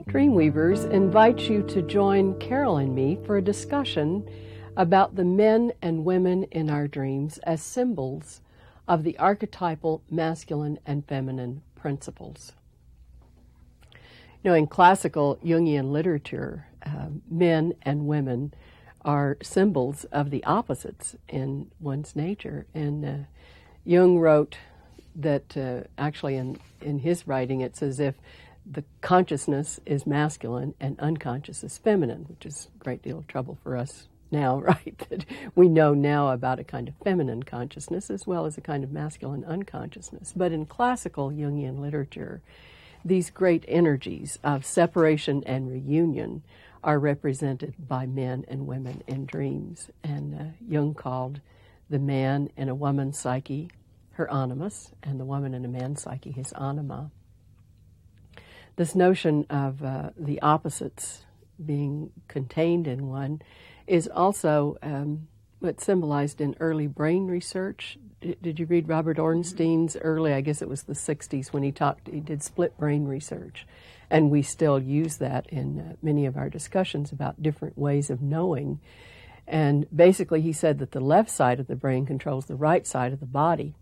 Dreamweavers invites you to join Carol and me for a discussion about the men and women in our dreams as symbols of the archetypal masculine and feminine principles. You know, in classical Jungian literature, men and women are symbols of the opposites in one's nature. And Jung wrote that actually in his writing it's as if the consciousness is masculine and unconscious is feminine, which is a great deal of trouble for us now, right? That we know now about a kind of feminine consciousness as well as a kind of masculine unconsciousness. But in classical Jungian literature, these great energies of separation and reunion are represented by men and women in dreams. And Jung called the man in a woman's psyche her animus, and the woman in a man's psyche his anima. This notion of the opposites being contained in one is also what's symbolized in early brain research. Did you read Robert Ornstein's early, I guess it was the 60s, when he did split brain research. And we still use that in many of our discussions about different ways of knowing. And basically he said that the left side of the brain controls the right side of the body.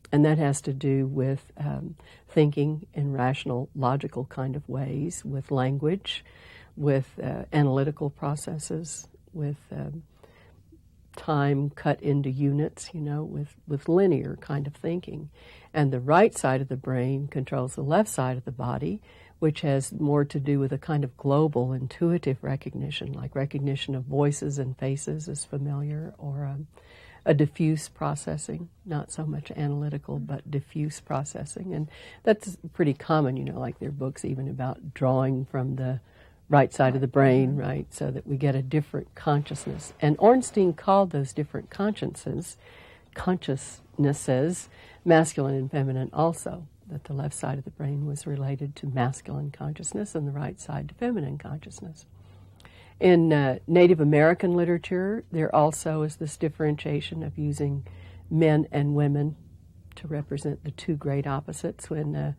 And that has to do with thinking in rational, logical kind of ways, with language, with analytical processes, with time cut into units, you know, with linear kind of thinking. And the right side of the brain controls the left side of the body, which has more to do with a kind of global, intuitive recognition, like recognition of voices and faces is familiar, or a diffuse processing, not so much analytical, but diffuse processing. And that's pretty common, you know, like there are books even about drawing from the right side of the brain, right, so that we get a different consciousness. And Ornstein called those different consciousnesses, masculine and feminine also, that the left side of the brain was related to masculine consciousness and the right side to feminine consciousness. In Native American literature, there also is this differentiation of using men and women to represent the two great opposites. When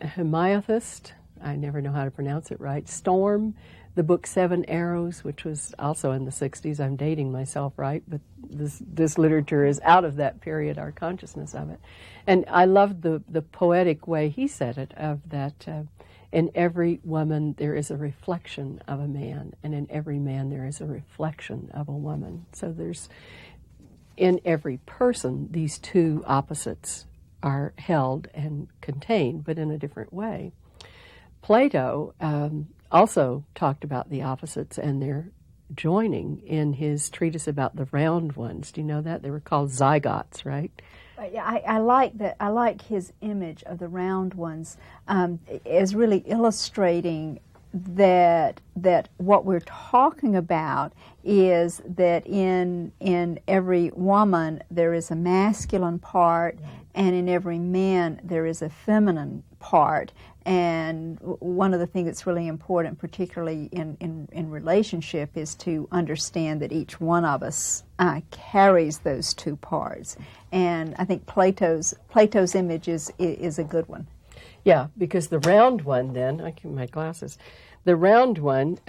Hemathist, I never know how to pronounce it right, Storm, the book Seven Arrows, which was also in the 60s, I'm dating myself, right, but this literature is out of that period, our consciousness of it. And I loved the poetic way he said it, of that in every woman there is a reflection of a man, and in every man there is a reflection of a woman. So there's, in every person, these two opposites are held and contained, but in a different way. Plato also talked about the opposites and their joining in his treatise about the round ones. Do you know that? They were called zygotes, right? Yeah, I like that. I like his image of the round ones as really illustrating that what we're talking about is that in every woman there is a masculine part, and in every man there is a feminine part. And one of the things that's really important, particularly in relationship, is to understand that each one of us carries those two parts. And I think Plato's image is a good one. Yeah, because the round one then, I keep my glasses, the round one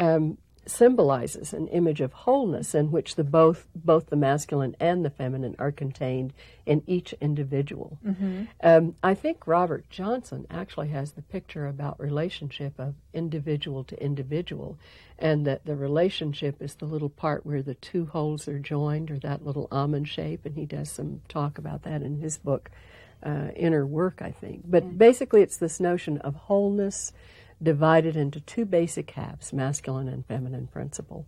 symbolizes an image of wholeness in which both the masculine and the feminine are contained in each individual. Mm-hmm. I think Robert Johnson actually has the picture about relationship of individual to individual, and that the relationship is the little part where the two holes are joined, or that little almond shape, and he does some talk about that in his book, inner work, I think. But basically it's this notion of wholeness divided into two basic halves, masculine and feminine principle.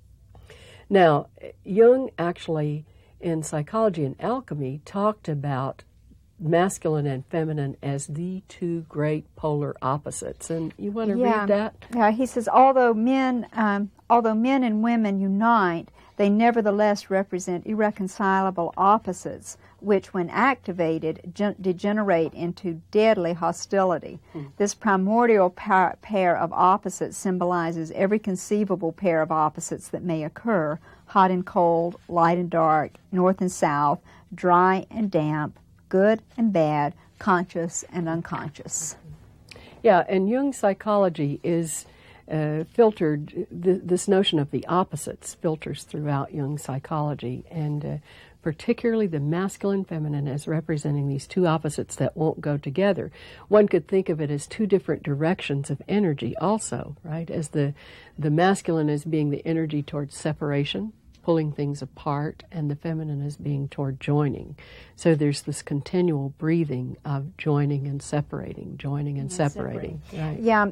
Now, Jung actually, in Psychology and Alchemy, talked about masculine and feminine as the two great polar opposites. And you want to read that? Yeah, he says, although men and women unite, they nevertheless represent irreconcilable opposites, which, when activated, degenerate into deadly hostility. This primordial pair of opposites symbolizes every conceivable pair of opposites that may occur: hot and cold, light and dark, north and south, dry and damp, good and bad, conscious and unconscious. Yeah, and Jung's psychology is filtered, this notion of the opposites filters throughout Jung's psychology, and particularly the masculine feminine as representing these two opposites that won't go together. One could think of it as two different directions of energy also, right? As the masculine as being the energy towards separation, pulling things apart, and the feminine as being toward joining. So there's this continual breathing of joining and separating, joining and separating. Right? Yeah,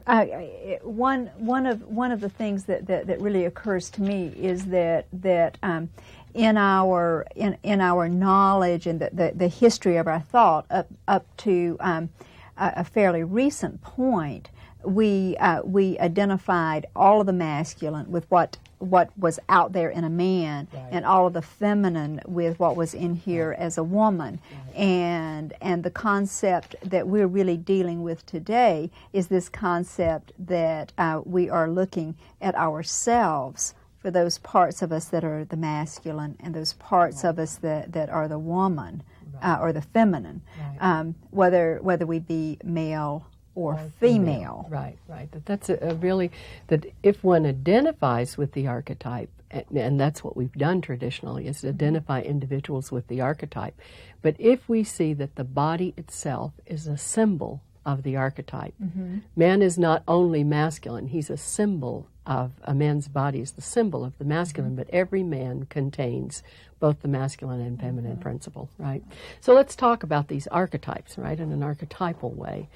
one of the things that really occurs to me is that in our knowledge and the history of our thought up to a fairly recent point, we identified all of the masculine with what was out there in a man, right, and all of the feminine with what was in here as a woman. Right. And the concept that we're really dealing with today is this concept that we are looking at ourselves for those parts of us that are the masculine and those parts of us that are the woman, or the feminine, whether we be male or female. Right. That's a really, that if one identifies with the archetype, and that's what we've done traditionally, is to identify individuals with the archetype. But if we see that the body itself is a symbol of the archetype, man is not only masculine, he's a symbol of, a man's body is the symbol of the masculine, but every man contains both the masculine and feminine principle, right? So let's talk about these archetypes, right, in an archetypal way.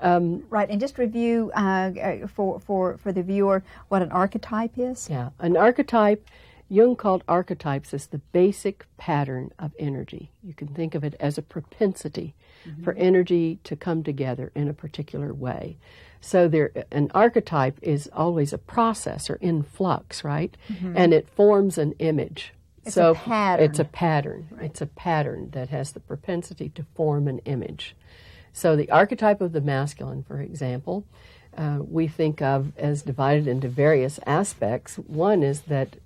Right, and just review for the viewer what an archetype is. Yeah, an archetype, Jung called archetypes as the basic pattern of energy. You can think of it as a propensity for energy to come together in a particular way. So an archetype is always a process or in flux, right? And it forms an image. It's a pattern. It's a pattern. Right. It's a pattern that has the propensity to form an image. So the archetype of the masculine, for example, we think of as divided into various aspects. One is that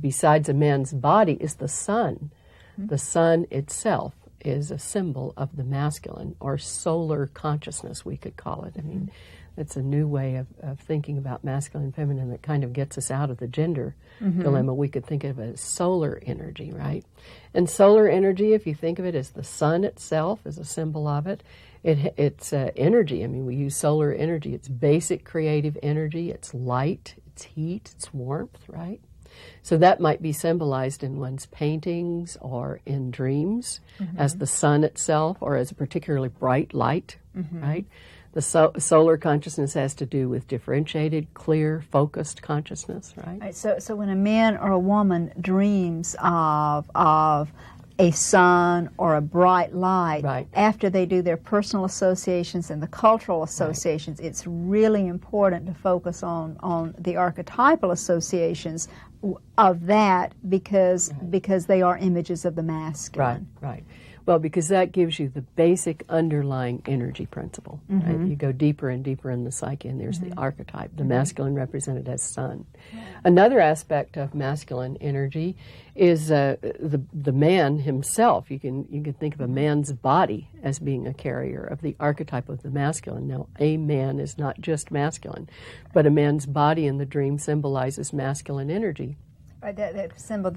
besides a man's body is the sun. The sun itself is a symbol of the masculine, or solar consciousness, we could call it. I mean, it's a new way of thinking about masculine and feminine that kind of gets us out of the gender dilemma. We could think of it as solar energy, right? And solar energy, if you think of it as the sun itself, is a symbol of it. It's energy. I mean, we use solar energy. It's basic creative energy. It's light. It's heat. It's warmth, right? So that might be symbolized in one's paintings or in dreams as the sun itself, or as a particularly bright light, right? The solar consciousness has to do with differentiated, clear, focused consciousness, right? Right, so when a man or a woman dreams of a sun or a bright light, right, after they do their personal associations and the cultural associations, right, it's really important to focus on the archetypal associations of that because they are images of the masculine. Right. Well, because that gives you the basic underlying energy principle. Right? You go deeper and deeper in the psyche, and there's the archetype, the masculine represented as sun. Another aspect of masculine energy is the man himself. You can think of a man's body as being a carrier of the archetype of the masculine. Now, a man is not just masculine, but a man's body in the dream symbolizes masculine energy. That symbol,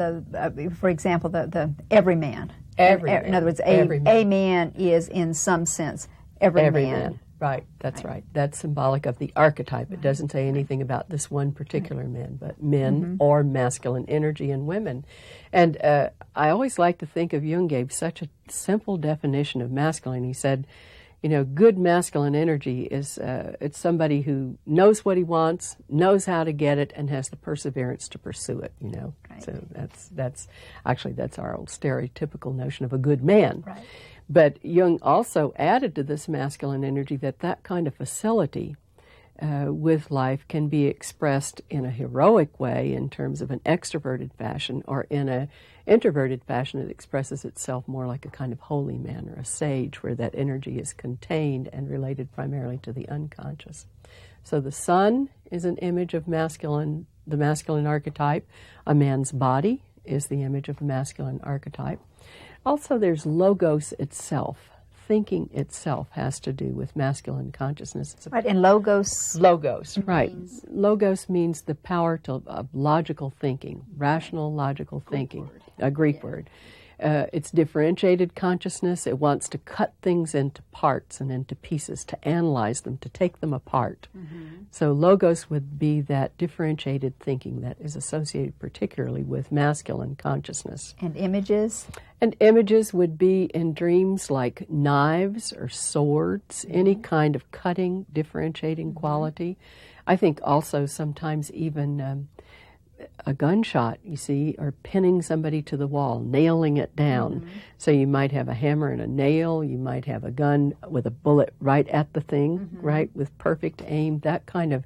for example, the everyman. Every man. In other words, a man is in some sense every man. Right, that's right. That's symbolic of the archetype. It doesn't say anything about this one particular man, but men or masculine energy in women. And I always like to think of Jung gave such a simple definition of masculine. He said, you know, good masculine energy is it's somebody who knows what he wants, knows how to get it, and has the perseverance to pursue it, you know. Right. So that's our old stereotypical notion of a good man. Right. But Jung also added to this masculine energy that kind of facility with life can be expressed in a heroic way in terms of an extroverted fashion, or in an introverted fashion it expresses itself more like a kind of holy man or a sage, where that energy is contained and related primarily to the unconscious. So the sun is an image of the masculine archetype. A man's body is the image of the masculine archetype. Also, there's logos itself. Thinking itself has to do with masculine consciousness. Right, and logos. Logos, right. Logos means the power of logical thinking, rational logical thinking, a Greek word. It's differentiated consciousness. It wants to cut things into parts and into pieces, to analyze them, to take them apart. So logos would be that differentiated thinking that is associated particularly with masculine consciousness. And images? And images would be in dreams like knives or swords, any kind of cutting, differentiating quality. I think also sometimes even a gunshot, you see, or pinning somebody to the wall, nailing it down. So you might have a hammer and a nail, you might have a gun with a bullet right at the thing, right, with perfect aim. That kind of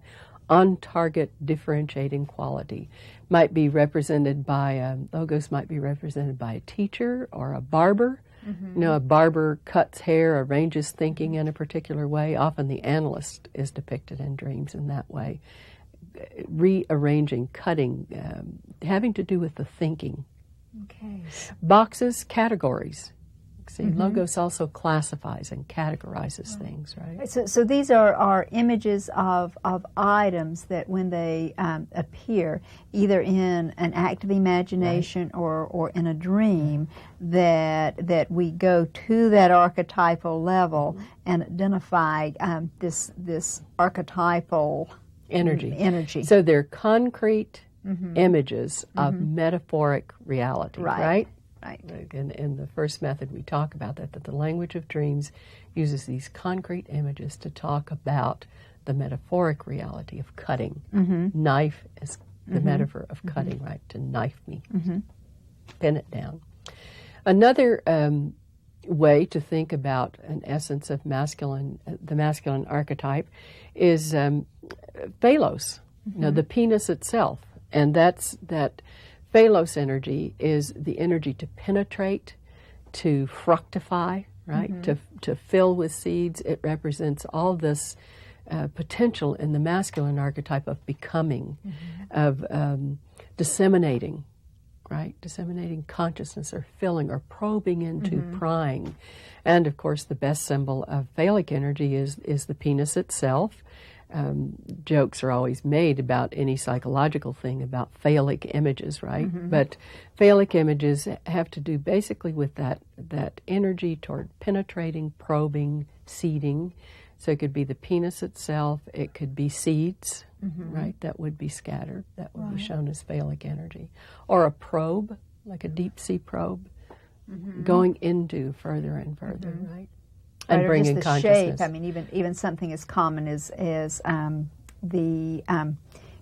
on-target differentiating quality might be represented by, logos might be represented by a teacher or a barber. You know, a barber cuts hair, arranges thinking in a particular way. Often the analyst is depicted in dreams in that way. Rearranging, cutting, having to do with the thinking. Okay. Boxes, categories. See, logos also classifies and categorizes things, right? So these are images of items that when they appear, either in an active imagination or in a dream, that we go to that archetypal level and identify this archetypal energy. So they're concrete images of metaphoric reality, right? Right. In the first method we talk about that the language of dreams uses these concrete images to talk about the metaphoric reality of cutting. Knife is the metaphor of cutting, right? To knife me, pin it down. Another way to think about an essence of the masculine archetype is phalos, you know, the penis itself. And that phalos energy is the energy to penetrate, to fructify, right? To fill with seeds. It represents all this potential in the masculine archetype of becoming, of disseminating, right? Disseminating consciousness, or filling, or probing into, prying. And of course the best symbol of phallic energy is the penis itself. Jokes are always made about any psychological thing about phallic images, right? But phallic images have to do basically with that energy toward penetrating, probing, seeding. So it could be the penis itself, it could be seeds, right, that would be scattered, that would be shown as phallic energy. Or a probe, like a deep sea probe, going into further and further, right? And bringing just the consciousness. shape. I mean, even something as common as the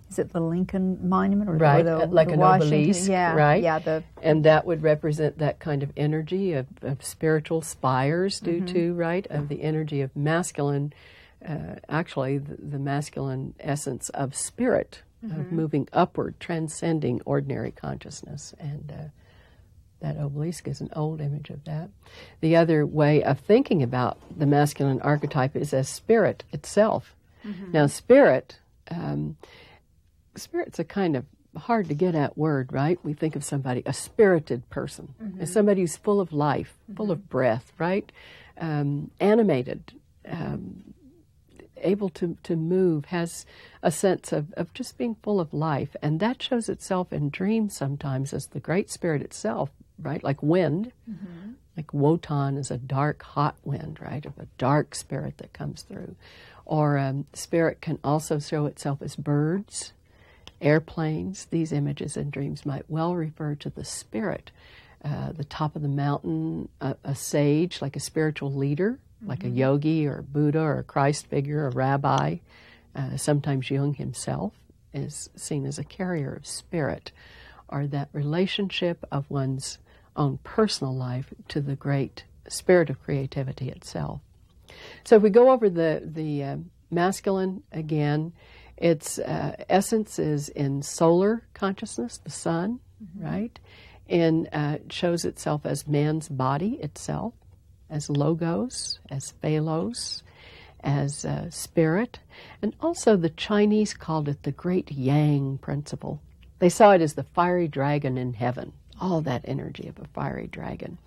is it the Lincoln Monument or right, the like the an Washington? obelisk, Yeah, right? yeah. And that would represent that kind of energy of spiritual spires, due to, right, of the energy of masculine, actually the masculine essence of spirit, of moving upward, transcending ordinary consciousness. And that obelisk is an old image of that. The other way of thinking about the masculine archetype is as spirit itself. Now, spirit's a kind of hard to get at word, right? We think of somebody, a spirited person, as somebody who's full of life, full of breath, right? Animated, able to move, has a sense of just being full of life. And that shows itself in dreams sometimes as the great spirit itself, right? Like wind, Like Wotan is a dark, hot wind, right, of a dark spirit that comes through. Or spirit can also show itself as birds, airplanes. These images in dreams might well refer to the spirit. The top of the mountain, a sage, like a spiritual leader, like a yogi or a Buddha or a Christ figure, a rabbi. Sometimes Jung himself is seen as a carrier of spirit, or that relationship of one's own personal life to the great spirit of creativity itself. So if we go over the masculine again, its essence is in solar consciousness, the sun, right? And it shows itself as man's body itself, as logos, as phalos, as spirit. And also the Chinese called it the great yang principle. They saw it as the fiery dragon in heaven, all that energy of a fiery dragon.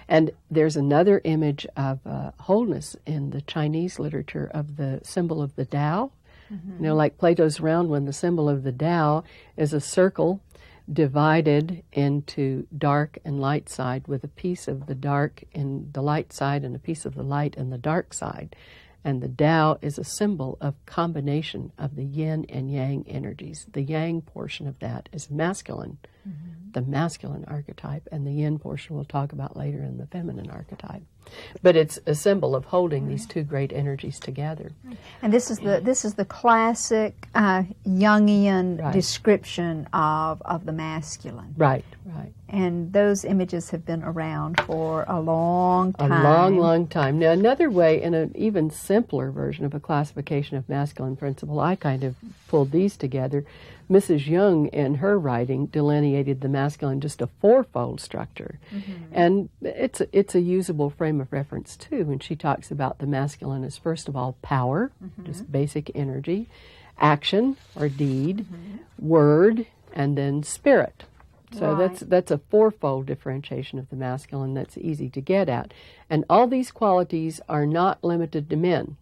And there's another image of wholeness in the Chinese literature of the symbol of the Tao. You know, like Plato's round one, the symbol of the Tao is a circle divided into dark and light side, with a piece of the dark in the light side and a piece of the light in the dark side. And the Tao is a symbol of combination of the yin and yang energies. The yang portion of that is masculine, the masculine archetype, and the yin portion we'll talk about later in the feminine archetype. But it's a symbol of holding these two great energies together. And this is the classic Jungian description of the masculine. Right, right. And those images have been around for a long time. A long, long time. Now, another way, in an even simpler version of a classification of masculine principle, I kind of pulled these together. Mrs. Jung, in her writing, delineated the masculine just a fourfold structure. And it's a usable frame of reference, too. And she talks about the masculine as, first of all, power, just basic energy, action or deed, word, and then spirit. So that's a fourfold differentiation of the masculine that's easy to get at. And all these qualities are not limited to men,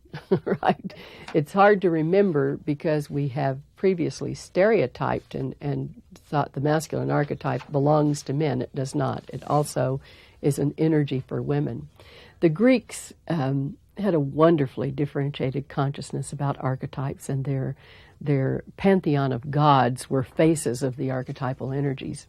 right? It's hard to remember because we have previously stereotyped and thought the masculine archetype belongs to men. It does not. It also is an energy for women. The Greeks had a wonderfully differentiated consciousness about archetypes, and their pantheon of gods were faces of the archetypal energies.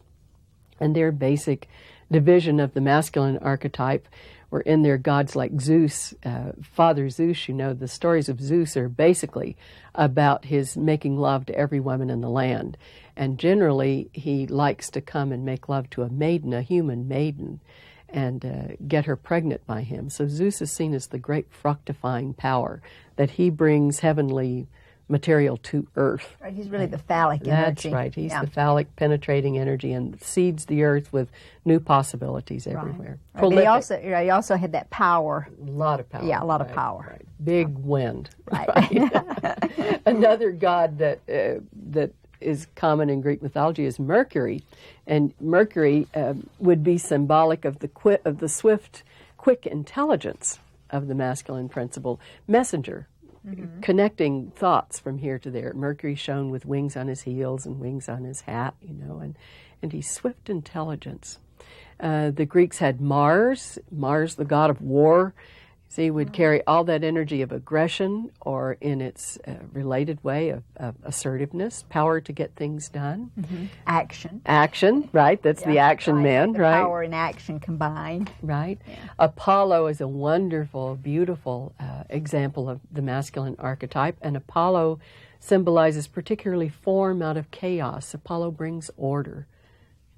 And their basic division of the masculine archetype were in their gods like Zeus, Father Zeus. You know, the stories of Zeus are basically about his making love to every woman in the land. And generally, he likes to come and make love to a maiden, a human maiden, and get her pregnant by him. So Zeus is seen as the great fructifying power, that he brings heavenly material to earth. Right, he's really the phallic energy. That's right. He's the phallic penetrating energy and seeds the earth with new possibilities everywhere. Right. He also had that power. A lot of power. Yeah, a lot of power. Right. Big wind. Right. Another god that is common in Greek mythology is Mercury, and Mercury would be symbolic of the swift, quick intelligence of the masculine principle, messenger. Connecting thoughts from here to there. Mercury shone with wings on his heels and wings on his hat, you know, and he's swift intelligence. The Greeks had Mars, the god of war. See, would carry all that energy of aggression, or in its related way of assertiveness, power to get things done. Action, right? That's the action man, right? Power and action combined. Right. Yeah. Apollo is a wonderful, beautiful example of the masculine archetype, and Apollo symbolizes particularly form out of chaos. Apollo brings order.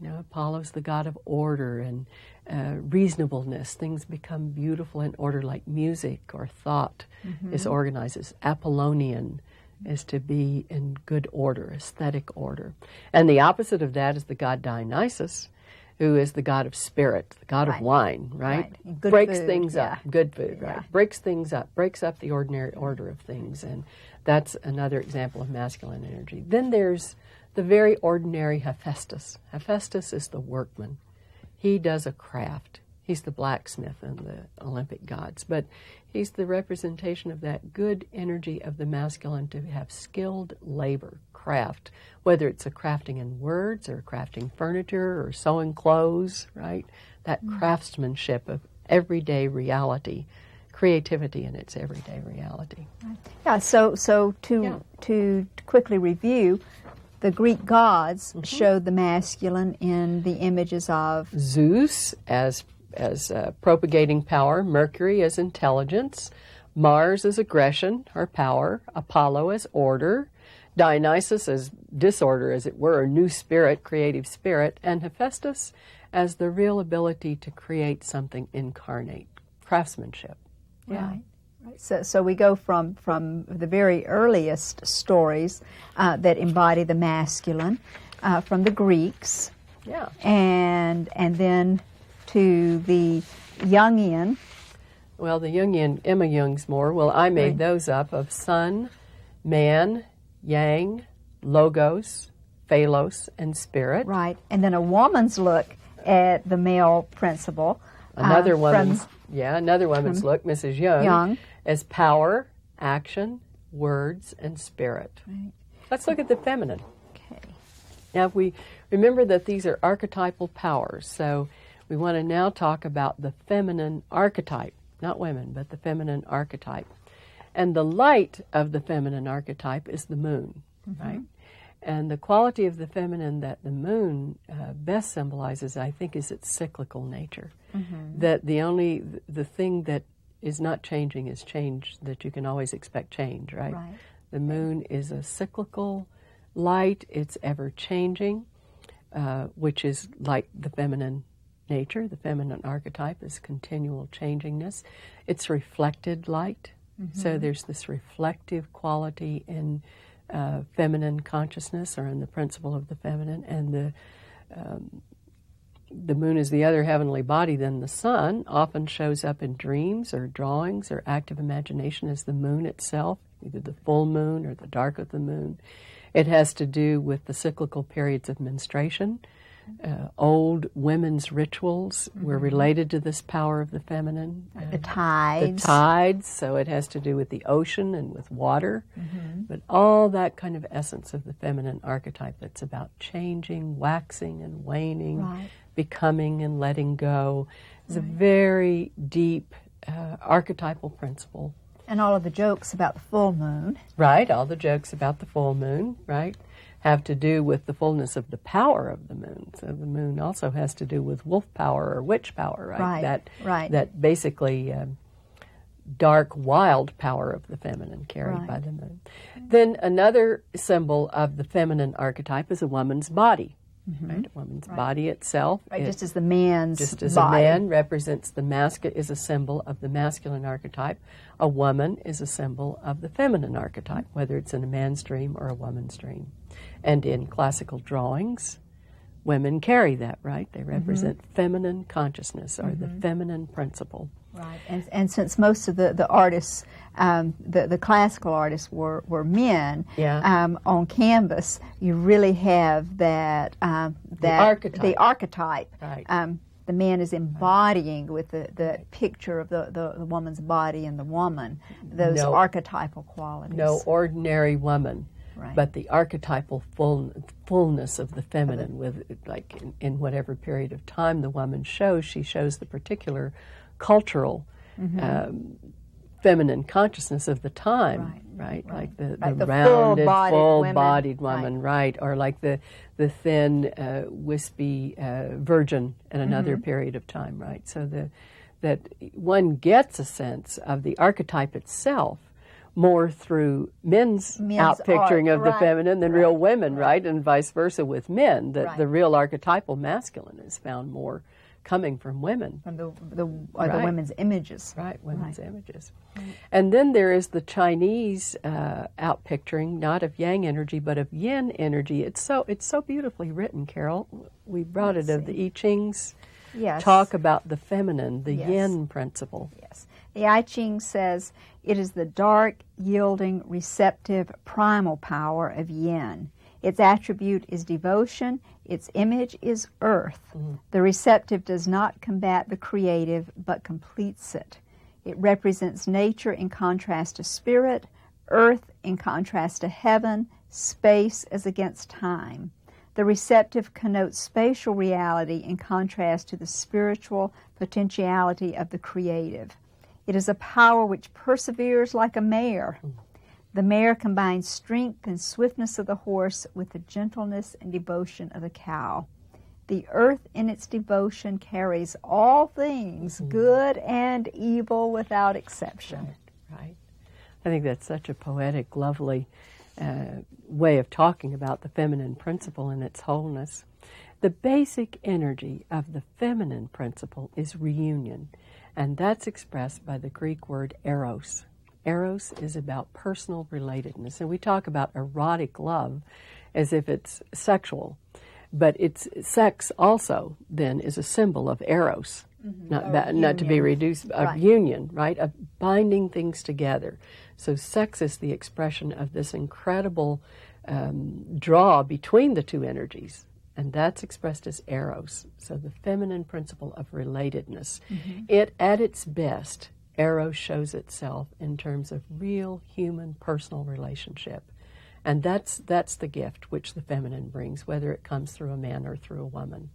You know, Apollo's the god of order and reasonableness. Things become beautiful in order, like music or thought is organized. As Apollonian is to be in good order, aesthetic order. And the opposite of that is the god Dionysus, who is the god of spirit, the god of wine, right? Breaks things up. Good food, right? Breaks things up, breaks up the ordinary order of things. And that's another example of masculine energy. Then there's the very ordinary Hephaestus. Hephaestus is the workman. He does a craft. He's the blacksmith in the Olympic gods, but he's the representation of that good energy of the masculine to have skilled labor, craft, whether it's a crafting in words or crafting furniture or sewing clothes, right? That craftsmanship of everyday reality, creativity in its everyday reality. Yeah, so to quickly review, the Greek gods showed the masculine in the images of Zeus as propagating power, Mercury as intelligence, Mars as aggression or power, Apollo as order, Dionysus as disorder, as it were, new spirit, creative spirit, and Hephaestus as the real ability to create something incarnate, craftsmanship. Right. So we go from the very earliest stories that embody the masculine, from the Greeks, and then to the Jungian. Well, the Jungian, Emma Jung's more. Well, I made those up of sun, man, yang, logos, phalos, and spirit. Right, and then a woman's look at the male principle. Another woman's look, Mrs. Jung, as power, action, words, and spirit. Right. Let's look at the feminine. Okay. Now, if we remember that these are archetypal powers, so we want to now talk about the feminine archetype, not women, but the feminine archetype. And the light of the feminine archetype is the moon, right? And the quality of the feminine that the moon best symbolizes, I think, is its cyclical nature. That the thing that is not changing is change, that you can always expect change, right? The moon is a cyclical light, it's ever changing, which is like the feminine nature. The feminine archetype is continual changingness. It's reflected light, so there's this reflective quality in feminine consciousness, or in the principle of the feminine, and the moon is the other heavenly body. Then the sun often shows up in dreams or drawings or active imagination as the moon itself, either the full moon or the dark of the moon. It has to do with the cyclical periods of menstruation. Old women's rituals were related to this power of the feminine. The tides. The tides, so it has to do with the ocean and with water. But all that kind of essence of the feminine archetype that's about changing, waxing and waning, becoming and letting go, is a very deep archetypal principle. And all of the jokes about the full moon. Right, all the jokes about the full moon, right, have to do with the fullness of the power of the moon. So the moon also has to do with wolf power or witch power, right? That basically dark, wild power of the feminine carried by the moon. Then another symbol of the feminine archetype is a woman's body. Right, a woman's body itself. Just as the man's Just as body. a man represents the masculine, is a symbol of the masculine archetype, a woman is a symbol of the feminine archetype, whether it's in a man's dream or a woman's dream. And in classical drawings, women carry that, right? They represent feminine consciousness, or the feminine principle. Right, and since most of the artists, the classical artists were men, on canvas, you really have that the archetype. Right. The man is embodying with the picture of the woman's body and the woman, those archetypal qualities. No ordinary woman. But the archetypal fullness of the feminine, with like in whatever period of time the woman shows, she shows the particular cultural feminine consciousness of the time, right? Like the rounded, full-bodied woman, right? Or like the thin, wispy virgin in another period of time, right? So that one gets a sense of the archetype itself more through men's outpicturing of the feminine than real women, right? And vice versa with men. That the real archetypal masculine is found more coming from women. From the women's images. Right, women's images. And then there is the Chinese outpicturing, not of yang energy, but of yin energy. It's so beautifully written, Carol. We brought it of the I Ching's talk about the feminine, the yin principle. Yes. The I Ching says, it is the dark, yielding, receptive, primal power of yin. Its attribute is devotion. Its image is earth. The receptive does not combat the creative, but completes it. It represents nature in contrast to spirit, earth in contrast to heaven, space as against time. The receptive connotes spatial reality in contrast to the spiritual potentiality of the creative. It is a power which perseveres like a mare. The mare combines strength and swiftness of the horse with the gentleness and devotion of the cow. The earth in its devotion carries all things, good and evil, without exception. Right. I think that's such a poetic, lovely way of talking about the feminine principle in its wholeness. The basic energy of the feminine principle is reunion, and that's expressed by the Greek word eros. Eros is about personal relatedness, and we talk about erotic love as if it's sexual, but it's sex also then is a symbol of eros, not to be reduced, of union, right, of binding things together. So sex is the expression of this incredible draw between the two energies, and that's expressed as eros. So the feminine principle of relatedness. It, at its best, eros shows itself in terms of real human personal relationship. And that's the gift which the feminine brings, whether it comes through a man or through a woman,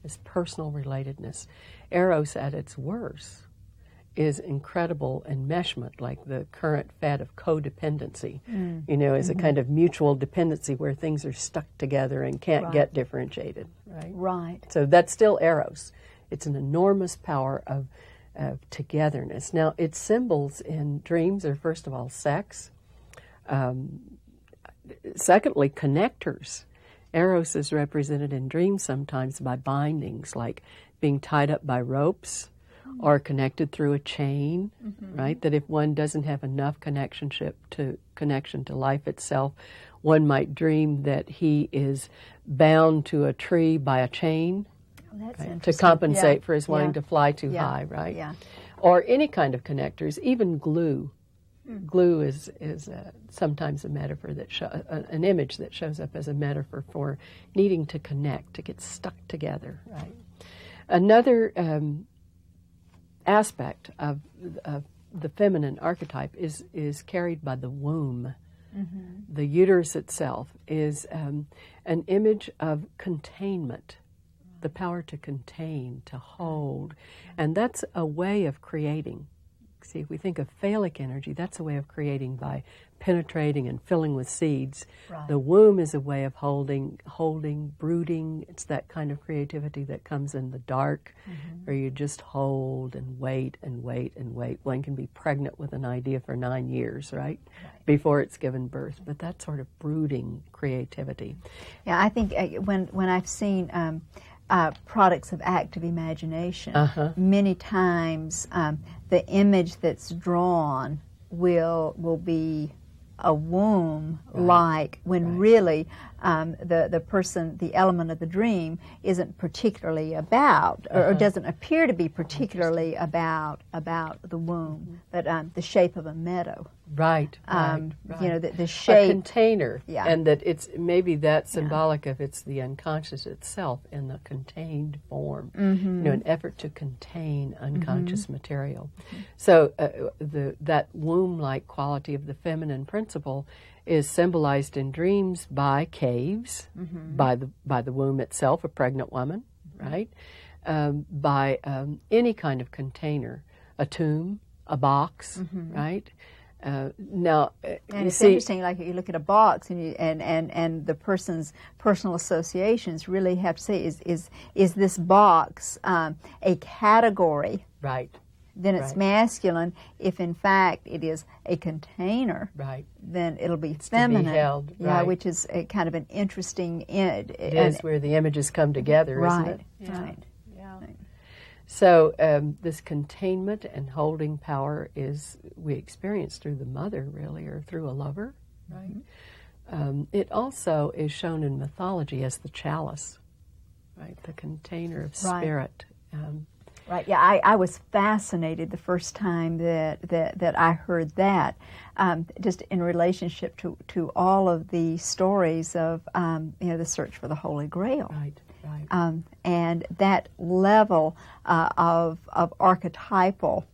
is personal relatedness. Eros at its worst is incredible enmeshment, like the current fad of codependency, is a kind of mutual dependency where things are stuck together and can't get differentiated, right? Right. So that's still eros. It's an enormous power of togetherness. Now, its symbols in dreams are, first of all, sex. Secondly, connectors. Eros is represented in dreams sometimes by bindings, like being tied up by ropes or connected through a chain, right? That if one doesn't have enough connection to life itself, one might dream that he is bound to a tree by a chain. That's Right, to interesting. compensate for his wanting to fly too high, right? Yeah. Or any kind of connectors, even glue. Glue is sometimes a metaphor that an image that shows up as a metaphor for needing to connect, to get stuck together, right? Another aspect of the feminine archetype is carried by the womb. The uterus itself is an image of containment. The power to contain, to hold. And that's a way of creating. See, if we think of phallic energy, that's a way of creating by penetrating and filling with seeds. Right. The womb is a way of holding, brooding. It's that kind of creativity that comes in the dark, where you just hold and wait and wait and wait. One can be pregnant with an idea for 9 years, right? Before it's given birth. But that sort of brooding creativity. Yeah, I think when I've seen products of active imagination, many times the image that's drawn will be a womb, like when really the person, the element of the dream isn't particularly about, or doesn't appear to be particularly about the womb, but the shape of a meadow. Right. The shape. A container. Yeah. And that it's maybe that symbolic of it's the unconscious itself in the contained form. An effort to contain unconscious material. So that womb-like quality of the feminine principle is symbolized in dreams by caves, by the womb itself, a pregnant woman, right? By any kind of container, a tomb, a box, right? Now, and you it's see, interesting. Like you look at a box, and the person's personal associations really have to say, is this box a category? right? Then it's masculine. If in fact it is a container, Right. then it'll be To feminine. be held, Yeah, right. which is a kind of an interesting. It is where the images come together, isn't it? Right. Yeah. So this containment and holding power we experience through the mother, really, or through a lover, right? It also is shown in mythology as the chalice, right? The container of spirit. Right. Yeah, I was fascinated the first time that I heard that, just in relationship to all of the stories of the search for the Holy Grail. Right. Right. And that level of archetypal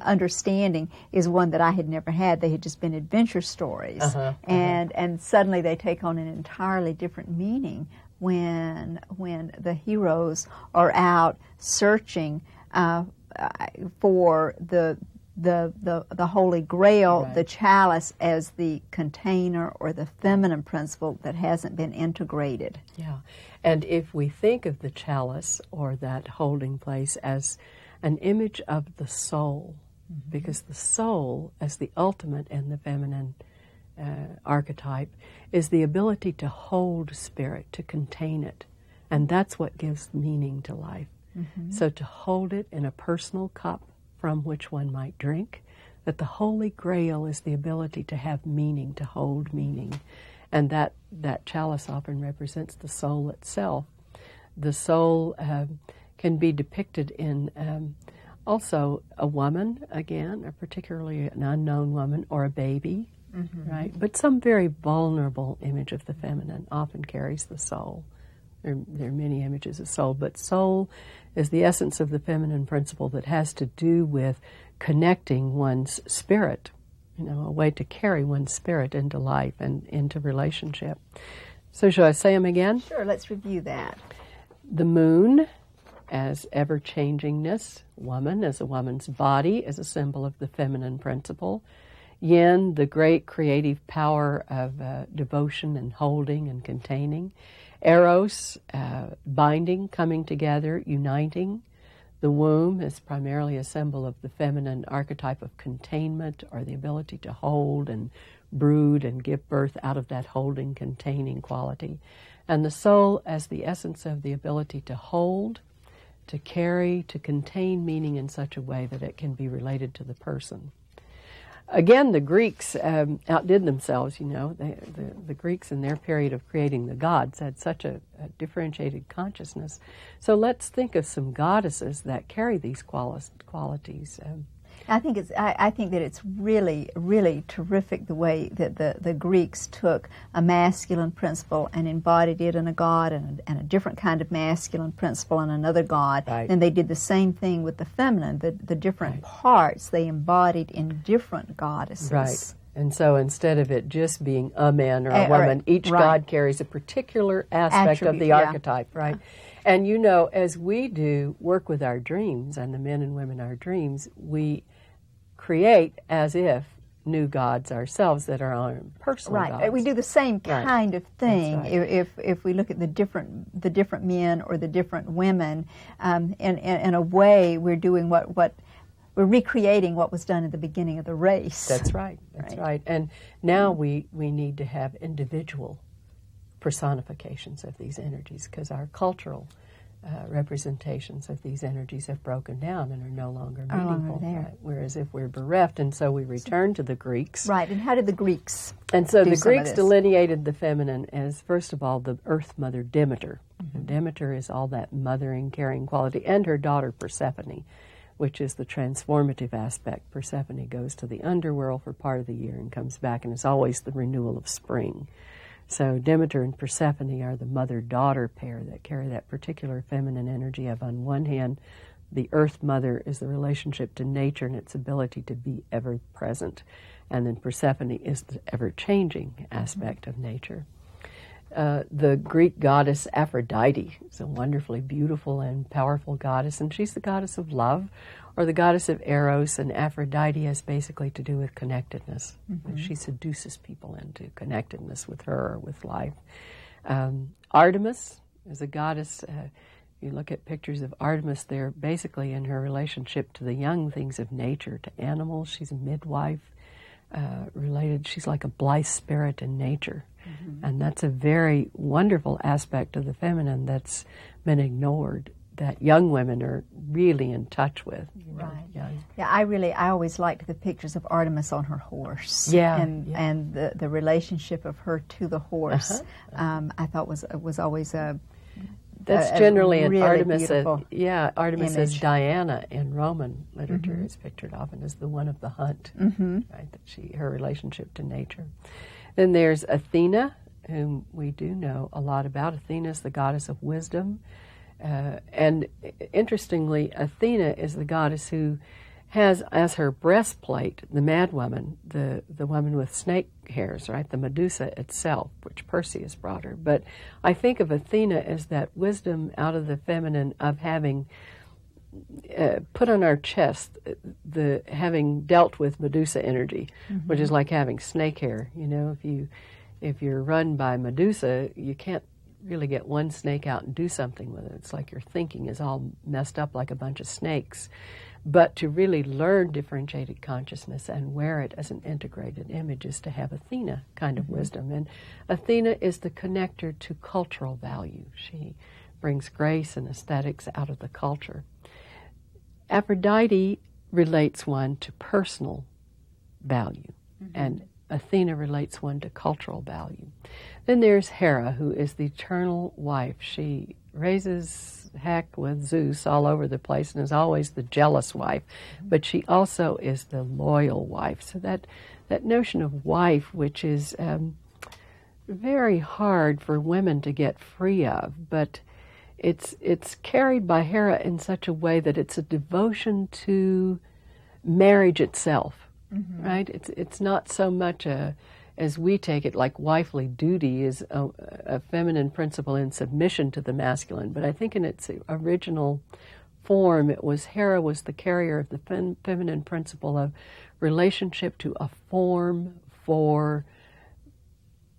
understanding is one that I had never had. They had just been adventure stories, and suddenly they take on an entirely different meaning when the heroes are out searching for the Holy Grail, right. The chalice as the container or the feminine principle that hasn't been integrated. Yeah, and if we think of the chalice or that holding place as an image of the soul, because the soul, as the ultimate in the feminine archetype, is the ability to hold spirit, to contain it, and that's what gives meaning to life. So to hold it in a personal cup from which one might drink, that the Holy Grail is the ability to have meaning, to hold meaning, and that chalice often represents the soul itself. The soul can be depicted in also a woman, again, or particularly an unknown woman, or a baby, right? But some very vulnerable image of the feminine often carries the soul. There are many images of soul, but soul is the essence of the feminine principle that has to do with connecting one's spirit, a way to carry one's spirit into life and into relationship. So shall I say them again? Sure, let's review that. The moon as ever-changingness, woman as a woman's body as a symbol of the feminine principle, yin, the great creative power of devotion and holding and containing, eros, binding, coming together, uniting. The womb is primarily a symbol of the feminine archetype of containment, or the ability to hold and brood and give birth out of that holding, containing quality. And the soul as the essence of the ability to hold, to carry, to contain meaning in such a way that it can be related to the person. Again, the Greeks outdid themselves, The Greeks in their period of creating the gods had such a differentiated consciousness. So let's think of some goddesses that carry these qualities. I think that it's really, really terrific the way that the Greeks took a masculine principle and embodied it in a god, and a different kind of masculine principle in another god. Right. And they did the same thing with the feminine. The different parts they embodied in different goddesses. Right. And so instead of it just being a man or a woman, each god carries a particular aspect of the archetype, right? And as we do work with our dreams, and the men and women our dreams, we create as if new gods ourselves that are our personal gods. Right. We do the same kind of thing. Right. If we look at the different men or the different women, in a way we're doing what we're recreating what was done at the beginning of the race. That's right. That's right. And now we need to have individual personifications of these energies, because our cultural representations of these energies have broken down and are no longer meaningful. Right? Whereas if we're bereft, and so we return to the Greeks. Right, and how did the Greeks And so the Greeks delineated the feminine as, first of all, the earth mother Demeter. And Demeter is all that mothering, caring quality, and her daughter Persephone, which is the transformative aspect. Persephone goes to the underworld for part of the year and comes back, and it's always the renewal of spring. So Demeter and Persephone are the mother-daughter pair that carry that particular feminine energy of, on one hand, the earth mother is the relationship to nature and its ability to be ever present, and then Persephone is the ever-changing aspect of nature. The Greek goddess Aphrodite is a wonderfully beautiful and powerful goddess, and she's the goddess of love, or the goddess of Eros, and Aphrodite has basically to do with connectedness. She seduces people into connectedness with her or with life. Artemis is a goddess. You look at pictures of Artemis, they're basically in her relationship to the young things of nature, to animals. She's a midwife related. She's like a blithe spirit in nature. And that's a very wonderful aspect of the feminine that's been ignored, that young women are really in touch with. Right. Yeah, I always liked the pictures of Artemis on her horse. And the relationship of her to the horse, I thought was always That's generally an really Artemis. beautiful Artemis as image. Diana in Roman literature is pictured often as the one of the hunt, right? That her relationship to nature. Then there's Athena, whom we do know a lot about. Athena is the goddess of wisdom, and interestingly, Athena is the goddess who has as her breastplate the mad woman, the woman with snake hairs, right? The Medusa itself, which Perseus brought her. But I think of Athena as that wisdom out of the feminine of having put on our chest the having dealt with Medusa energy, which is like having snake hair. You know, if you're run by Medusa, you can't really get one snake out and do something with it. It's like your thinking is all messed up like a bunch of snakes. But to really learn differentiated consciousness and wear it as an integrated image is to have Athena kind of wisdom. And Athena is the connector to cultural value. She brings grace and aesthetics out of the culture. Aphrodite relates one to personal value, and Athena relates one to cultural value. Then there's Hera, who is the eternal wife. She raises heck with Zeus all over the place and is always the jealous wife, but she also is the loyal wife. So that notion of wife, which is very hard for women to get free of, but it's carried by Hera in such a way that it's a devotion to marriage itself, right? It's not so much as we take it, like wifely duty is a feminine principle in submission to the masculine. But I think in its original form, Hera was the carrier of the feminine principle of relationship to a form for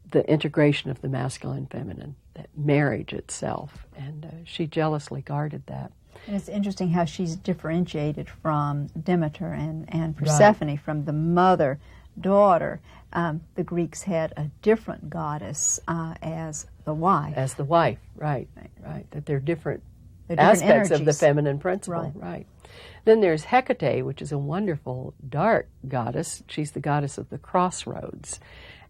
the integration of the masculine feminine, that marriage itself. And she jealously guarded that. And it's interesting how she's differentiated from Demeter and Persephone, from the mother, daughter. The Greeks had a different goddess as the wife. As the wife, right. That they're different aspects of the feminine principle, right. Then there's Hecate, which is a wonderful dark goddess. She's the goddess of the crossroads.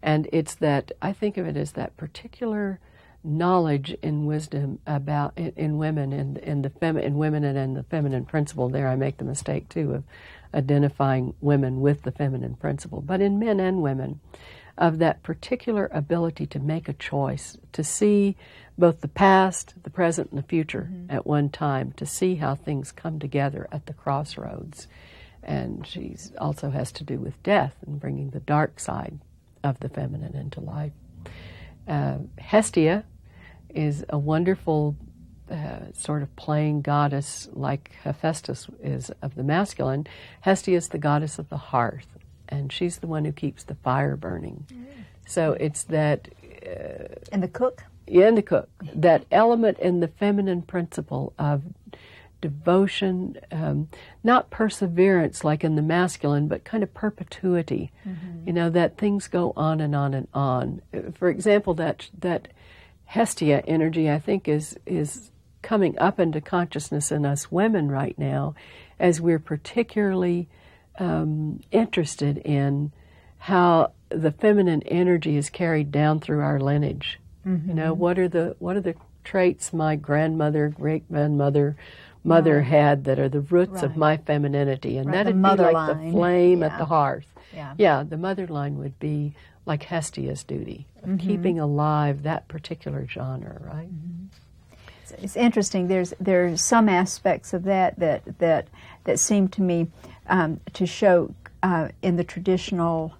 And it's that, I think of it as that particular knowledge and wisdom about in women and in women and in the feminine principle. There I make the mistake too of identifying women with the feminine principle, but in men and women, of that particular ability to make a choice, to see both the past, the present, and the future at one time, to see how things come together at the crossroads. And she also has to do with death and bringing the dark side of the feminine into life. Hestia is a wonderful sort of playing goddess like Hephaestus is of the masculine. Hestia is the goddess of the hearth, and she's the one who keeps the fire burning. So it's that... and the cook? Yeah, and the cook. That element in the feminine principle of devotion, not perseverance like in the masculine, but kind of perpetuity. You know, that things go on and on and on. For example, that Hestia energy, I think, is coming up into consciousness in us women right now, as we're particularly interested in how the feminine energy is carried down through our lineage. You know, what are the traits my grandmother, great grandmother, mother had that are the roots of my femininity, and that'd be like the flame at the hearth. The mother line would be like Hestia's duty of keeping alive that particular genre, right? It's interesting. There's some aspects of that seem to me to show in the traditional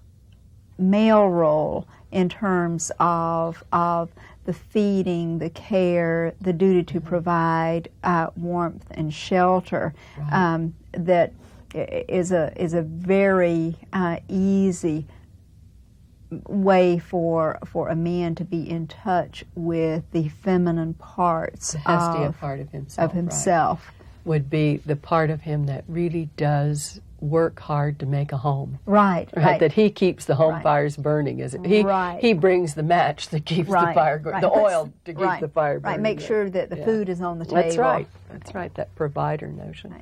male role in terms of the feeding, the care, the duty to provide warmth and shelter. That is a very easy way for a man to be in touch with the feminine parts the Hestia part of himself. Would be the part of him that really does work hard to make a home. Right. That he keeps the home fires burning. He brings the match that keeps the fire going, the oil to keep the fire burning. Make sure that the food is on the table. That's right, that provider notion.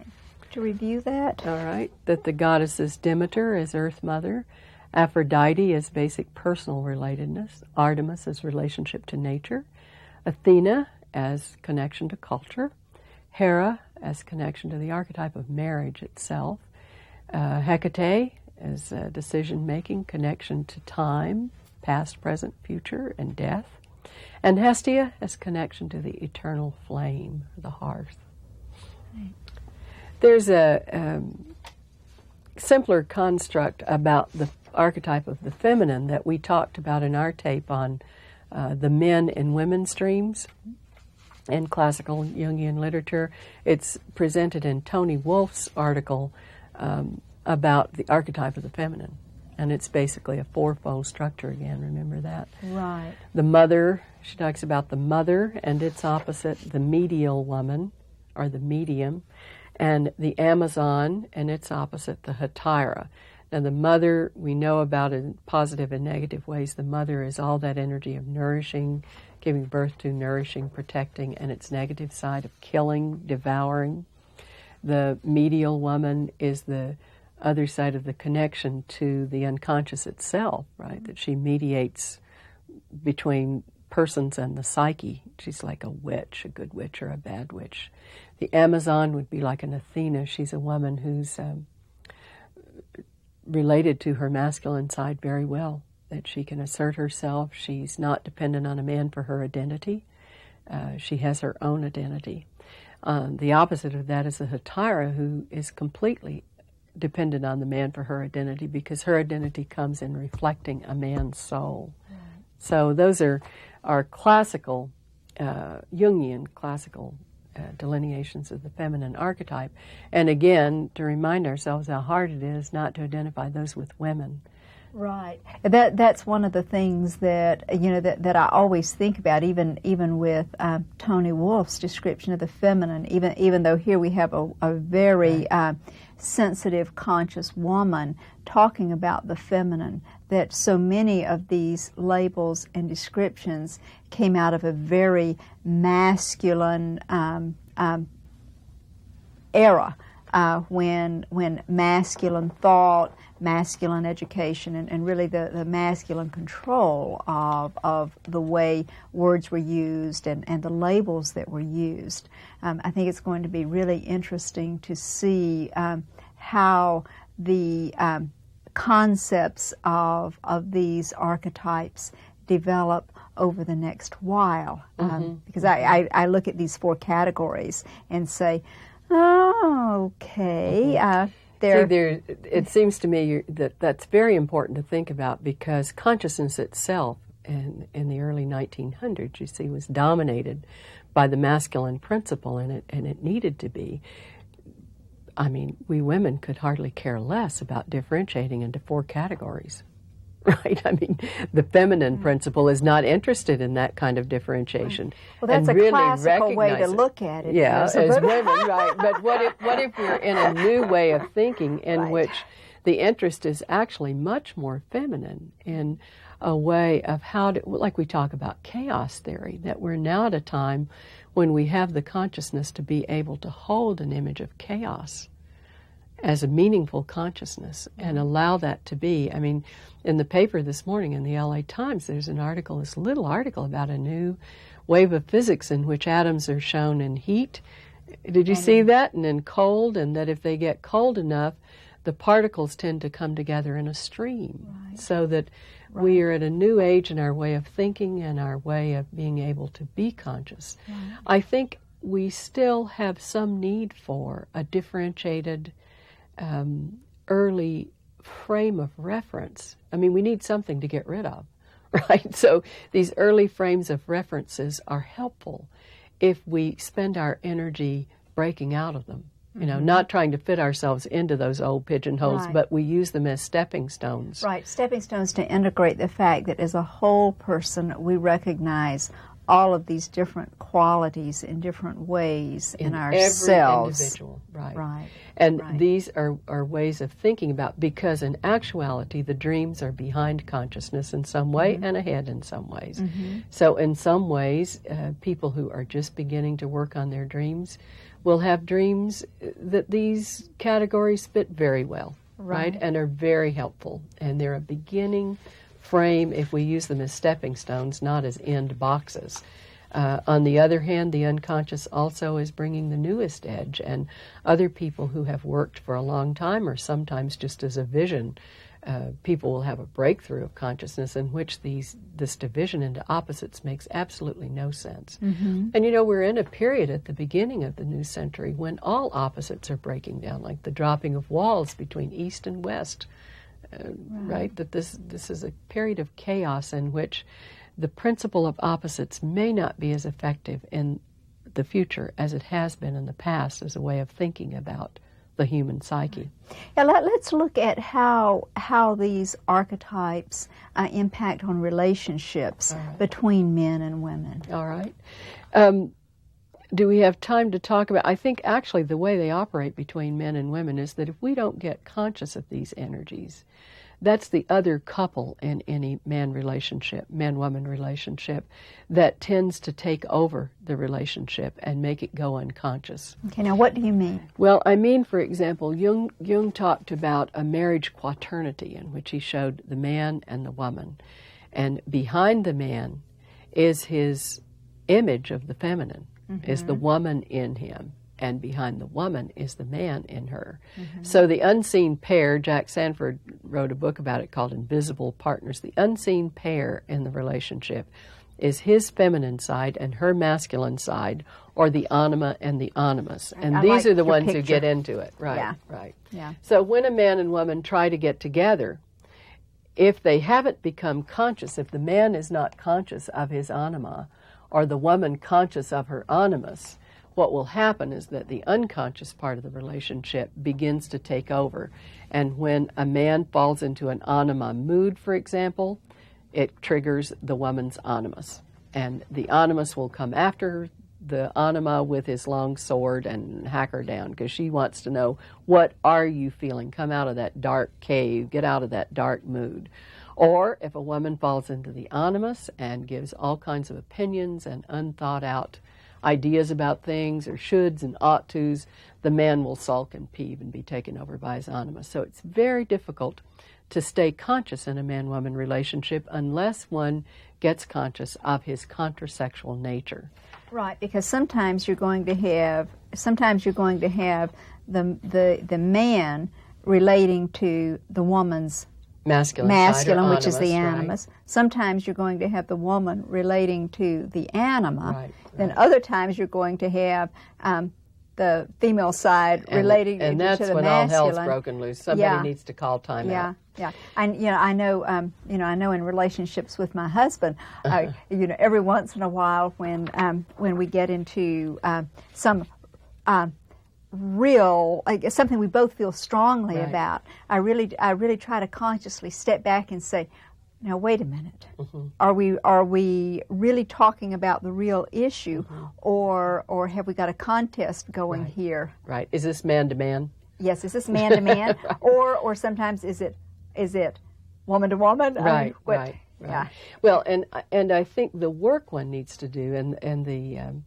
To review that. All right, that the goddess is Demeter as Earth Mother, Aphrodite as basic personal relatedness, Artemis as relationship to nature, Athena as connection to culture, Hera as connection to the archetype of marriage itself, Hecate as decision-making, connection to time, past, present, future, and death, and Hestia as connection to the eternal flame, the hearth. Right. There's a simpler construct about the archetype of the feminine that we talked about in our tape on the men and women streams in classical Jungian literature. It's presented in Tony Wolf's article about the archetype of the feminine. And it's basically a fourfold structure again, remember that? Right. The mother, she talks about the mother and its opposite, the medial woman, or the medium, and the Amazon and its opposite, the Hetaira. Now the mother, we know about in positive and negative ways. The mother is all that energy of nourishing, giving birth to, nourishing, protecting, and its negative side of killing, devouring. The medial woman is the other side of the connection to the unconscious itself, right? That she mediates between persons and the psyche. She's like a witch, a good witch or a bad witch. The Amazon would be like an Athena. She's a woman who's related to her masculine side very well, that she can assert herself. She's not dependent on a man for her identity. She has her own identity. The opposite of that is the Hetaira, who is completely dependent on the man for her identity, because her identity comes in reflecting a man's soul. Right. So those are our classical, Jungian classical delineations of the feminine archetype. And again, to remind ourselves how hard it is not to identify those with women. Right. That's one of the things that that I always think about, even with Tony Wolf's description of the feminine. Even though here we have a very sensitive, conscious woman talking about the feminine, that so many of these labels and descriptions came out of a very masculine era, when masculine thought, masculine education, and really the masculine control of the way words were used and the labels that were used. I think it's going to be really interesting to see how the concepts of these archetypes develop over the next while. Because I look at these four categories and say, oh, okay. It seems to me that's very important to think about, because consciousness itself in the early 1900s, you see, was dominated by the masculine principle, and it needed to be. I mean, we women could hardly care less about differentiating into four categories, right? I mean, the feminine principle is not interested in that kind of differentiation. Well, that's and a really classical way to look at it. Yeah, as women, right. But what if we're in a new way of thinking in which the interest is actually much more feminine, in a way of how to, like we talk about chaos theory, that we're now at a time when we have the consciousness to be able to hold an image of chaos as a meaningful consciousness and allow that to be. I mean, in the paper this morning in the LA Times, there's an article, this little article about a new wave of physics in which atoms are shown in heat. Did you see that? And in cold, and that if they get cold enough, the particles tend to come together in a stream. Right. So that we are at a new age in our way of thinking and our way of being able to be conscious. Right. I think we still have some need for a differentiated early frame of reference. I mean, we need something to get rid of, right? So these early frames of references are helpful if we spend our energy breaking out of them. You know, not trying to fit ourselves into those old pigeonholes, but we use them as stepping stones. Right, stepping stones to integrate the fact that as a whole person, we recognize all of these different qualities in different ways in ourselves. Every individual, right. And these are ways of thinking about, because in actuality, the dreams are behind consciousness in some way and ahead in some ways. So in some ways, people who are just beginning to work on their dreams will have dreams that these categories fit very well, right? And are very helpful. And they're a beginning frame if we use them as stepping stones, not as end boxes. On the other hand, the unconscious also is bringing the newest edge, and other people who have worked for a long time, or sometimes just as a vision, people will have a breakthrough of consciousness in which this division into opposites makes absolutely no sense. Mm-hmm. And we're in a period at the beginning of the new century when all opposites are breaking down, like the dropping of walls between East and West, right? That this is a period of chaos in which the principle of opposites may not be as effective in the future as it has been in the past as a way of thinking about the human psyche. Yeah, let's look at how these archetypes impact on relationships between men and women. All right. Do we have time to talk about, I think actually the way they operate between men and women is that if we don't get conscious of these energies, that's the other couple in any man-woman relationship that tends to take over the relationship and make it go unconscious. Okay, now what do you mean? Well, I mean, for example, Jung talked about a marriage quaternity in which he showed the man and the woman. And behind the man is his image of the feminine, is the woman in him. And behind the woman is the man in her. So the unseen pair, Jack Sanford wrote a book about it called Invisible Partners. The unseen pair in the relationship is his feminine side and her masculine side, or the anima and the animus. And these are the ones who get into it. Right, yeah. right. Yeah. So when a man and woman try to get together, if they haven't become conscious, if the man is not conscious of his anima, or the woman conscious of her animus, what will happen is that the unconscious part of the relationship begins to take over. And when a man falls into an anima mood, for example, it triggers the woman's animus. And the animus will come after the anima with his long sword and hack her down, because she wants to know, what are you feeling? Come out of that dark cave, get out of that dark mood. Or if a woman falls into the animus and gives all kinds of opinions and unthought out ideas about things, or shoulds and ought tos, the man will sulk and peeve and be taken over by his animus. So it's very difficult to stay conscious in a man-woman relationship unless one gets conscious of his contrasexual nature. Right, because sometimes you're going to have the man relating to the woman's masculine side, which is the animus. Right. Sometimes you're going to have the woman relating to the anima. Right. Then other times you're going to have the female side relating to the masculine. And that's when all hell's broken loose. Somebody needs to call time out. Yeah, and I know in relationships with my husband, every once in a while when we get into some real, something we both feel strongly about, I really try to consciously step back and say, now wait a minute, are we really talking about the real issue, or have we got a contest going here? Right. Is this man to man? Yes. Is this man to man, or sometimes is it woman to woman? Right. Right. Yeah. Well, and I think the work one needs to do, and the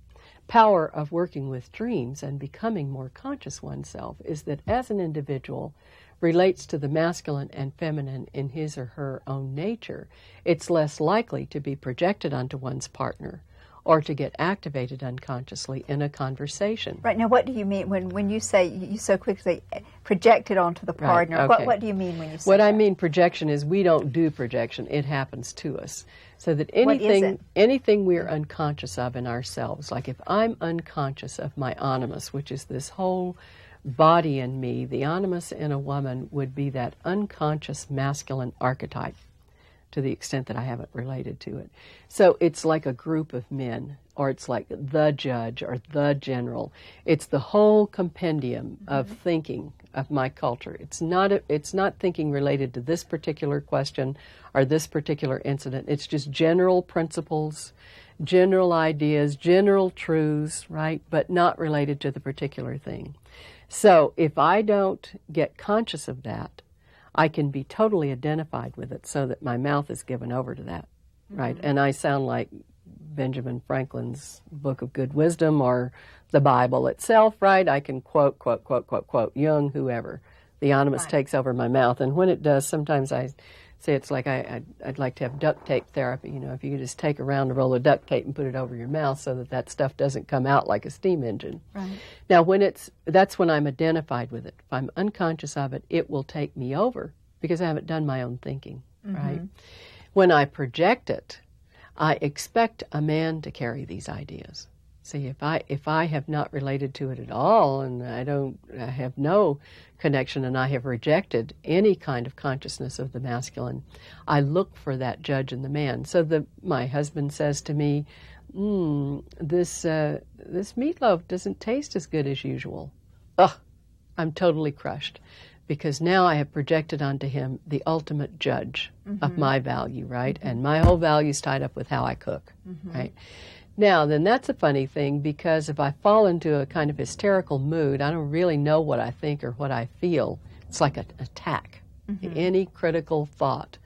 power of working with dreams and becoming more conscious oneself, is that as an individual relates to the masculine and feminine in his or her own nature, it's less likely to be projected onto one's partner or to get activated unconsciously in a conversation. Right. Now, what do you mean when you say, you so quickly say projected onto the partner? Right, okay. What do you mean when you say What that? I mean projection is we don't do projection. It happens to us. So that What is it? anything we're unconscious of in ourselves, like if I'm unconscious of my animus, which is this whole body in me, the animus in a woman would be that unconscious masculine archetype, to the extent that I haven't related to it. So it's like a group of men, or it's like the judge or the general. It's the whole compendium of thinking of my culture. It's not thinking related to this particular question or this particular incident. It's just general principles, general ideas, general truths, right? But not related to the particular thing. So if I don't get conscious of that, I can be totally identified with it so that my mouth is given over to that, right? And I sound like Benjamin Franklin's Book of Good Wisdom or the Bible itself, right? I can quote Jung, whoever. The animus takes over my mouth. And when it does, sometimes I say it's like I'd like to have duct tape therapy. You know, if you could just take a round roll of duct tape and put it over your mouth so that that stuff doesn't come out like a steam engine. Right. Now, that's when I'm identified with it. If I'm unconscious of it, it will take me over because I haven't done my own thinking, right? When I project it, I expect a man to carry these ideas. See, if I have not related to it at all, and I have no connection, and I have rejected any kind of consciousness of the masculine, I look for that judge in the man. So my husband says to me, this meatloaf doesn't taste as good as usual. Ugh, I'm totally crushed, because now I have projected onto him the ultimate judge of my value, right? And my whole value is tied up with how I cook, right? Now, then that's a funny thing, because if I fall into a kind of hysterical mood, I don't really know what I think or what I feel. It's like an attack. Any critical thought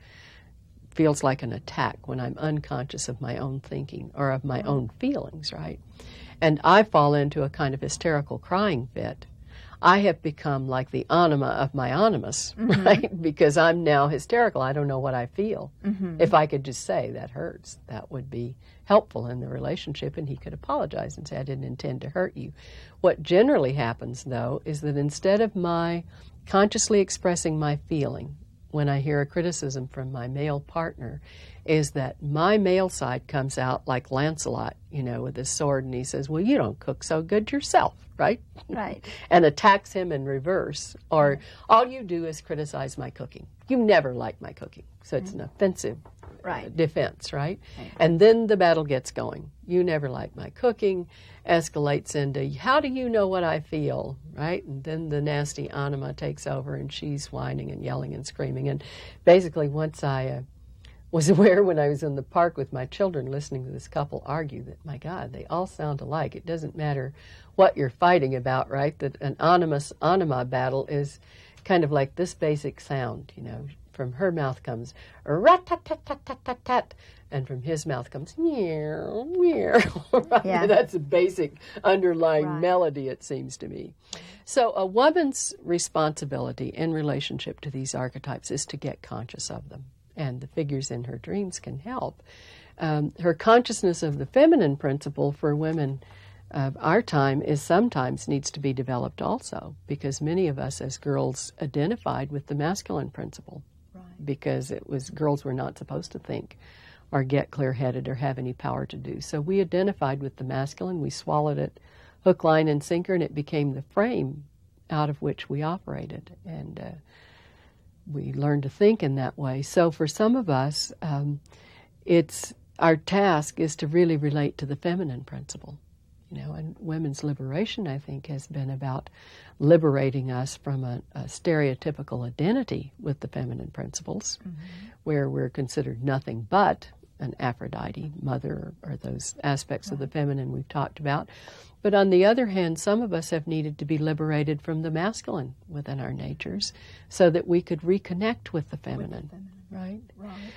feels like an attack when I'm unconscious of my own thinking or of my own feelings, right? And I fall into a kind of hysterical crying fit. I have become like the anima of my animus, right? Because I'm now hysterical. I don't know what I feel. If I could just say, that hurts, that would be helpful in the relationship, and he could apologize and say, I didn't intend to hurt you. What generally happens, though, is that instead of my consciously expressing my feeling when I hear a criticism from my male partner, is that my male side comes out like Lancelot, you know, with his sword, and he says, well, you don't cook so good yourself, right? Right. And attacks him in reverse. Or all you do is criticize my cooking. You never like my cooking. So it's an offensive defense, right? And then the battle gets going. You never like my cooking, escalates into, how do you know what I feel, right? And then the nasty anima takes over, and she's whining and yelling and screaming. And basically, once I was aware when I was in the park with my children listening to this couple argue that, my God, they all sound alike. It doesn't matter what you're fighting about, right? That an anima battle is kind of like this basic sound, you know. From her mouth comes rat-tat-tat-tat-tat-tat, and from his mouth comes meow, meow. Right? Yeah. That's a basic underlying melody, it seems to me. So a woman's responsibility in relationship to these archetypes is to get conscious of them, and the figures in her dreams can help. Her consciousness of the feminine principle for women of our time is sometimes needs to be developed also, because many of us as girls identified with the masculine principle. Because it was girls were not supposed to think or get clear-headed or have any power to do. So we identified with the masculine, we swallowed it hook, line, and sinker, and it became the frame out of which we operated. And we learned to think in that way. So for some of us, our task is to really relate to the feminine principle. You know, and women's liberation, I think, has been about liberating us from a stereotypical identity with the feminine principles, where we're considered nothing but an Aphrodite, mother, or those aspects of the feminine we've talked about. But on the other hand, some of us have needed to be liberated from the masculine within our natures so that we could reconnect with the feminine. Right?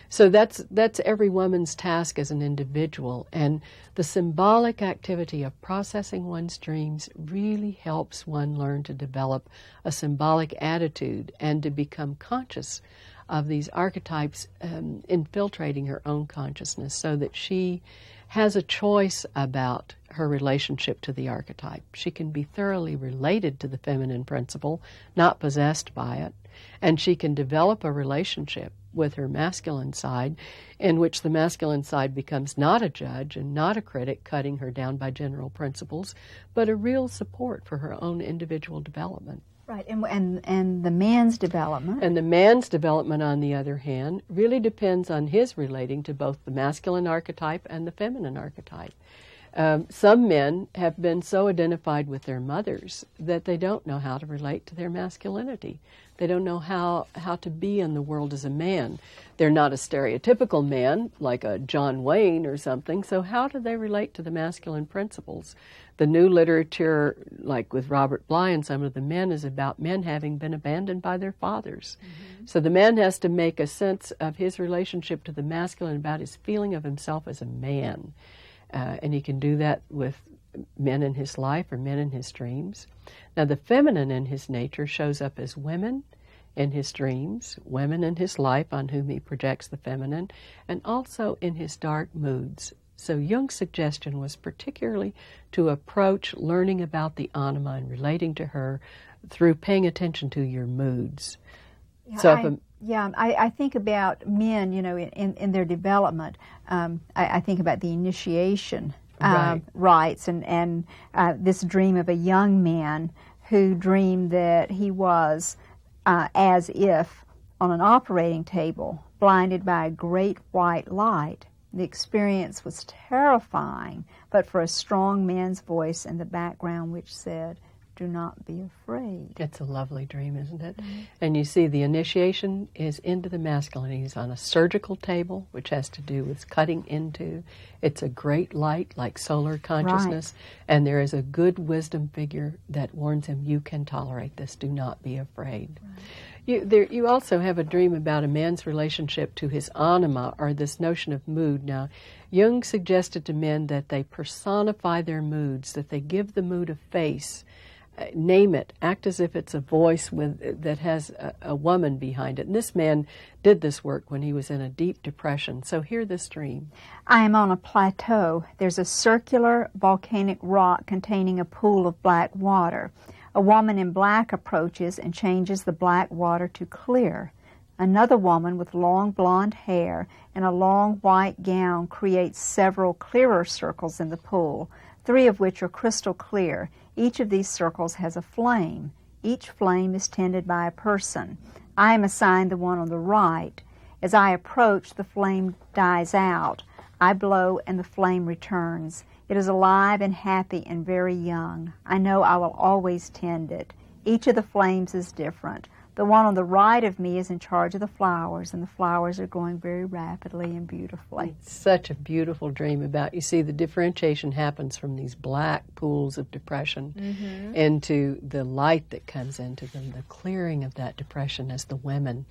So that's every woman's task as an individual, and the symbolic activity of processing one's dreams really helps one learn to develop a symbolic attitude and to become conscious of these archetypes infiltrating her own consciousness, so that she has a choice about her relationship to the archetype. She can be thoroughly related to the feminine principle, not possessed by it, and she can develop a relationship with her masculine side, in which the masculine side becomes not a judge and not a critic cutting her down by general principles, but a real support for her own individual development. Right, and the man's development. And the man's development, on the other hand, really depends on his relating to both the masculine archetype and the feminine archetype. Some men have been so identified with their mothers that they don't know how to relate to their masculinity. They don't know how to be in the world as a man. They're not a stereotypical man, like a John Wayne or something, so how do they relate to the masculine principles? The new literature, like with Robert Bly and some of the men, is about men having been abandoned by their fathers. So the man has to make a sense of his relationship to the masculine, about his feeling of himself as a man. And he can do that with men in his life or men in his dreams. Now, the feminine in his nature shows up as women, in his dreams, women in his life on whom he projects the feminine, and also in his dark moods. So Jung's suggestion was particularly to approach learning about the anima and relating to her through paying attention to your moods. Yeah, I think about men, in their development. I think about the initiation rites and this dream of a young man who dreamed that he was as if on an operating table, blinded by a great white light. The experience was terrifying, but for a strong man's voice in the background which said, "Do not be afraid." It's a lovely dream, isn't it? Mm-hmm. And you see the initiation is into the masculine. He's on a surgical table, which has to do with cutting into. It's a great light, like solar consciousness, and there is a good wisdom figure that warns him, you can tolerate this, do not be afraid. Right. You also have a dream about a man's relationship to his anima, or this notion of mood. Now, Jung suggested to men that they personify their moods, that they give the mood a face, name it, act as if it's a voice that has a woman behind it. And this man did this work when he was in a deep depression. So hear this dream. I am on a plateau. There's a circular volcanic rock containing a pool of black water. A woman in black approaches and changes the black water to clear. Another woman with long blonde hair and a long white gown creates several clearer circles in the pool, 3 of which are crystal clear. Each of these circles has a flame. Each flame is tended by a person. I am assigned the one on the right. As I approach, the flame dies out. I blow and the flame returns. It is alive and happy and very young. I know I will always tend it. Each of the flames is different. The one on the right of me is in charge of the flowers, and the flowers are growing very rapidly and beautifully. It's such a beautiful dream about, you see, the differentiation happens from these black pools of depression into the light that comes into them, the clearing of that depression as the women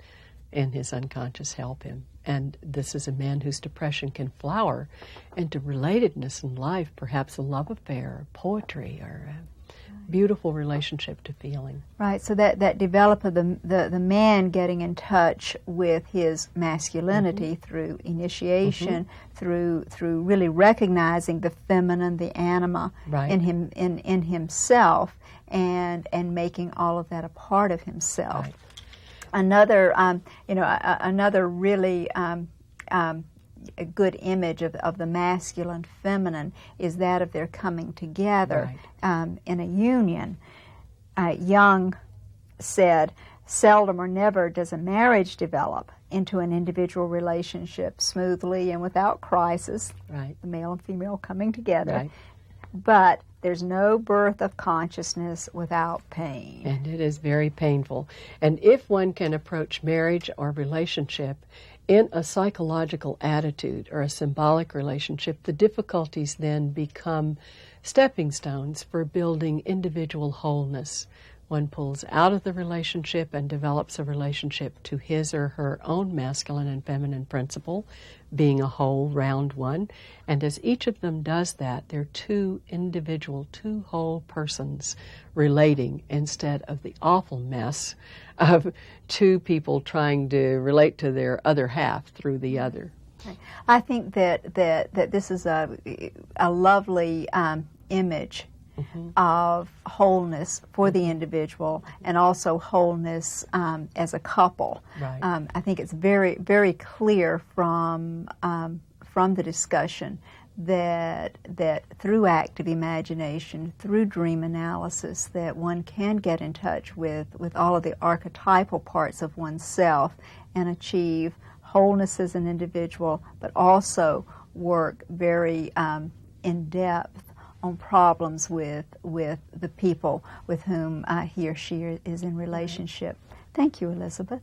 in his unconscious help him. And this is a man whose depression can flower into relatedness in life, perhaps a love affair, or poetry, or a beautiful relationship to feeling. Right, so that develop of the man getting in touch with his masculinity through initiation, through really recognizing the feminine, the anima in him, in himself, and making all of that a part of himself. Right. Another, another really a good image of the masculine, feminine is that of their coming together in a union. Jung said, seldom or never does a marriage develop into an individual relationship smoothly and without crisis, the male and female coming together. But there's no birth of consciousness without pain. And it is very painful. And if one can approach marriage or relationship in a psychological attitude or a symbolic relationship, the difficulties then become stepping stones for building individual wholeness. One pulls out of the relationship and develops a relationship to his or her own masculine and feminine principle, being a whole, round one. And as each of them does that, they're 2 individual, 2 whole persons relating instead of the awful mess of 2 people trying to relate to their other half through the other. I think that this is a lovely image of wholeness for the individual, and also wholeness as a couple. I think it's very, very clear from the discussion that through active imagination, through dream analysis, that one can get in touch with all of the archetypal parts of oneself and achieve wholeness as an individual, but also work very in depth on problems with the people with whom he or she is in relationship. Thank you, Elizabeth.